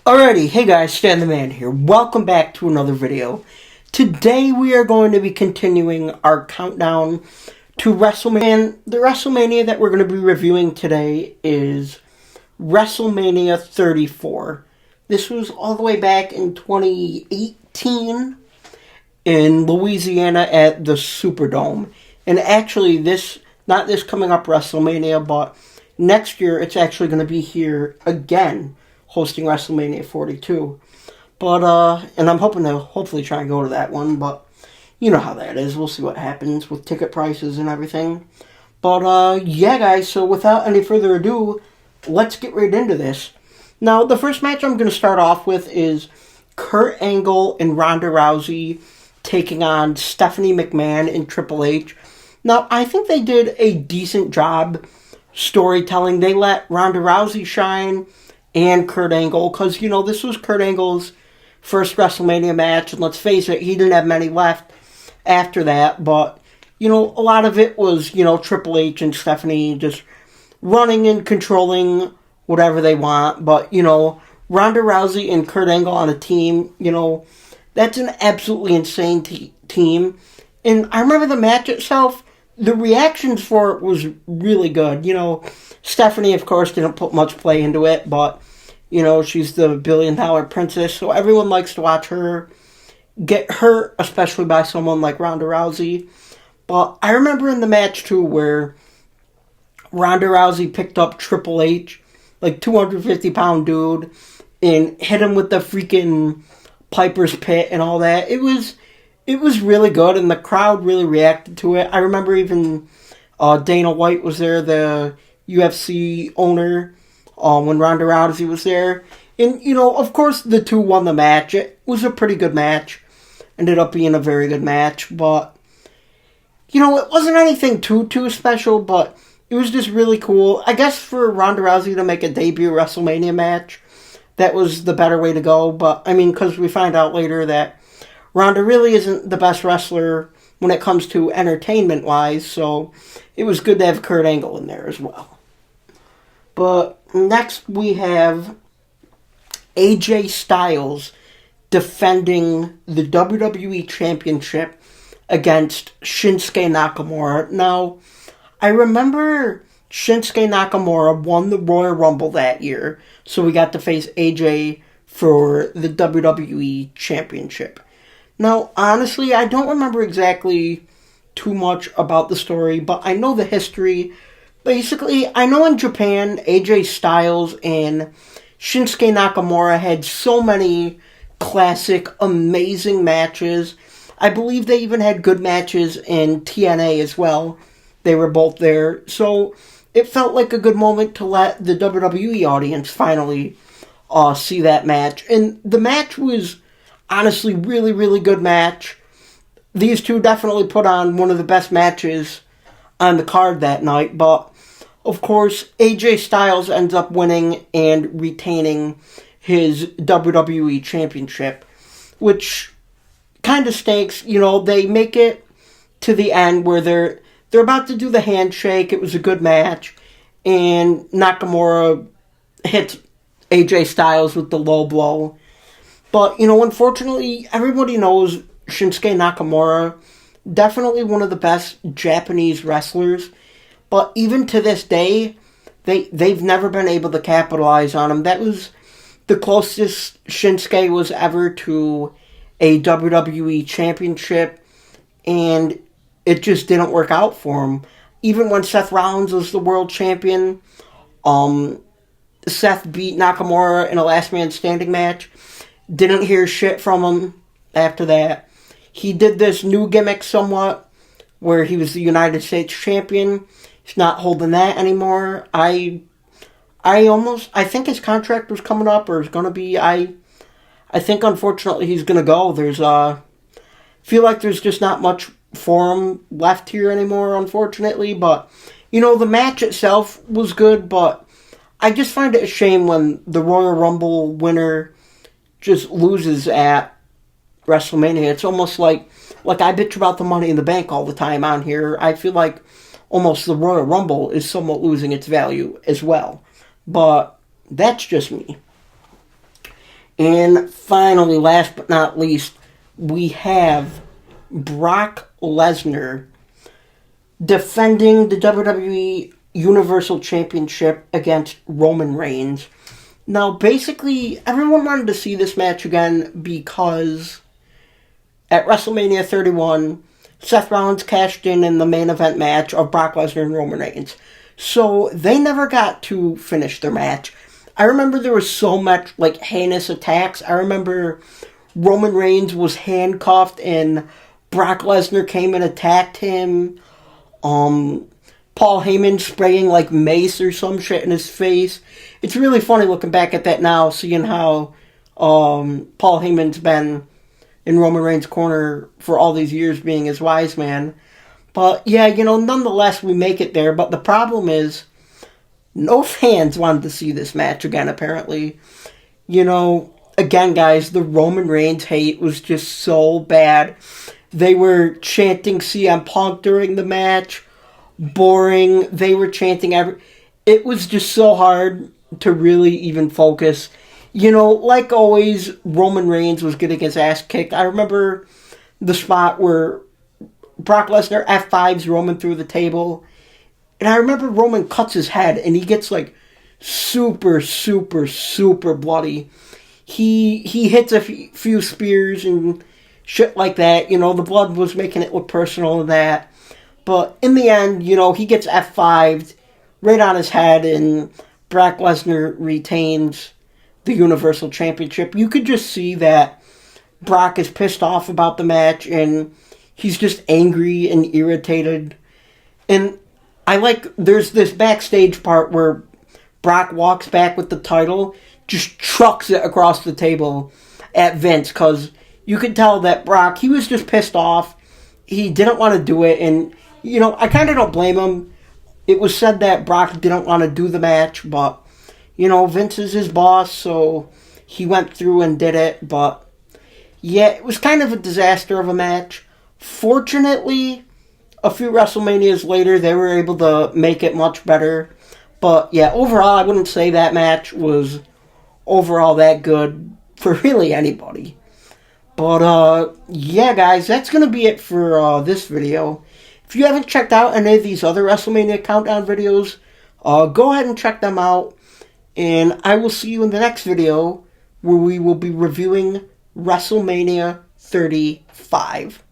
Alrighty, hey guys, Stan the Man here. Welcome back to another video. Today we are going to be continuing our countdown to WrestleMania. And the WrestleMania that we're going to be reviewing today is WrestleMania 34. This was all the way back in 2018 in Louisiana at the Superdome. And actually, not this coming up WrestleMania, but next year it's actually going to be here again, hosting WrestleMania 42. But, and I'm hoping to hopefully try and go to that one, but you know how that is. We'll see what happens with ticket prices and everything. But, yeah, guys, so without any further ado, let's get right into this. Now, the first match I'm going to start off with is Kurt Angle and Ronda Rousey taking on Stephanie McMahon and Triple H. Now, I think they did a decent job storytelling. They let Ronda Rousey shine and Kurt Angle, because, you know, this was Kurt Angle's first WrestleMania match, and let's face it, he didn't have many left after that, but, you know, a lot of it was, you know, Triple H and Stephanie just running and controlling whatever they want, but, you know, Ronda Rousey and Kurt Angle on a team, you know, that's an absolutely insane team, and I remember the match itself, the reactions for it was really good. You know, Stephanie, of course, didn't put much play into it, but, you know, she's the billion-dollar princess, so everyone likes to watch her get hurt, especially by someone like Ronda Rousey. But I remember in the match, too, where Ronda Rousey picked up Triple H, like 250-pound dude, and hit him with the freaking Piper's Pit and all that. It was really good, and the crowd really reacted to it. I remember even Dana White was there, the UFC owner, when Ronda Rousey was there. And, you know, of course, the two won the match. It was a pretty good match. Ended up being a very good match. But, you know, it wasn't anything too special, but it was just really cool. I guess for Ronda Rousey to make a debut WrestleMania match, that was the better way to go. But, I mean, because we find out later that Ronda really isn't the best wrestler when it comes to entertainment-wise, so it was good to have Kurt Angle in there as well. But next we have AJ Styles defending the WWE Championship against Shinsuke Nakamura. Now, I remember Shinsuke Nakamura won the Royal Rumble that year, so we got to face AJ for the WWE Championship. Now, honestly, I don't remember exactly too much about the story, but I know the history. Basically, I know in Japan, AJ Styles and Shinsuke Nakamura had so many classic, amazing matches. I believe they even had good matches in TNA as well. They were both there. So, it felt like a good moment to let the WWE audience finally see that match. And the match was honestly, really, really good match. These two definitely put on one of the best matches on the card that night, but of course, AJ Styles ends up winning and retaining his WWE Championship, which kind of stinks. You know, they make it to the end where they're about to do the handshake. It was a good match, and Nakamura hits AJ Styles with the low blow. But, you know, unfortunately, everybody knows Shinsuke Nakamura, definitely one of the best Japanese wrestlers. But even to this day, they've never been able to capitalize on him. That was the closest Shinsuke was ever to a WWE Championship, and it just didn't work out for him. Even when Seth Rollins was the world champion, Seth beat Nakamura in a last man standing match. Didn't hear shit from him after that. He did this new gimmick somewhat, where he was the United States champion. He's not holding that anymore. I think his contract was coming up, or is going to be. I think, unfortunately, he's going to go. Feel like there's just not much for him left here anymore, unfortunately. But, you know, the match itself was good, but I just find it a shame when the Royal Rumble winner just loses at WrestleMania. It's almost like I bitch about the Money in the Bank all the time on here. I feel like almost the Royal Rumble is somewhat losing its value as well. But that's just me. And finally, last but not least, we have Brock Lesnar defending the WWE Universal Championship against Roman Reigns. Now, basically, everyone wanted to see this match again because at WrestleMania 31, Seth Rollins cashed in the main event match of Brock Lesnar and Roman Reigns. So they never got to finish their match. I remember there was so much, heinous attacks. I remember Roman Reigns was handcuffed and Brock Lesnar came and attacked him. Paul Heyman spraying, mace or some shit in his face. It's really funny looking back at that now, seeing how Paul Heyman's been in Roman Reigns' corner for all these years being his wise man. But, yeah, nonetheless, we make it there. But the problem is, no fans wanted to see this match again, apparently. Again, guys, the Roman Reigns hate was just so bad. They were chanting CM Punk during the match. Boring. They were chanting it was just so hard to really even focus. Like always, Roman Reigns was getting his ass kicked. I remember the spot where Brock Lesnar F5s Roman through the table. And I remember Roman cuts his head and he gets super, super, super bloody. He hits a few spears and shit like that. The blood was making it look personal and that. But in the end, he gets F5'd right on his head and Brock Lesnar retains the Universal Championship. You could just see that Brock is pissed off about the match and he's just angry and irritated. And there's this backstage part where Brock walks back with the title, just trucks it across the table at Vince, because you could tell that Brock, he was just pissed off. He didn't want to do it, and, I kind of don't blame him. It was said that Brock didn't want to do the match, but, Vince is his boss, so he went through and did it, but, yeah, it was kind of a disaster of a match. Fortunately, a few WrestleManias later, they were able to make it much better. But, yeah, overall, I wouldn't say that match was overall that good for really anybody. But, yeah, guys, that's going to be it for this video. If you haven't checked out any of these other WrestleMania Countdown videos, go ahead and check them out. And I will see you in the next video, where we will be reviewing WrestleMania 35.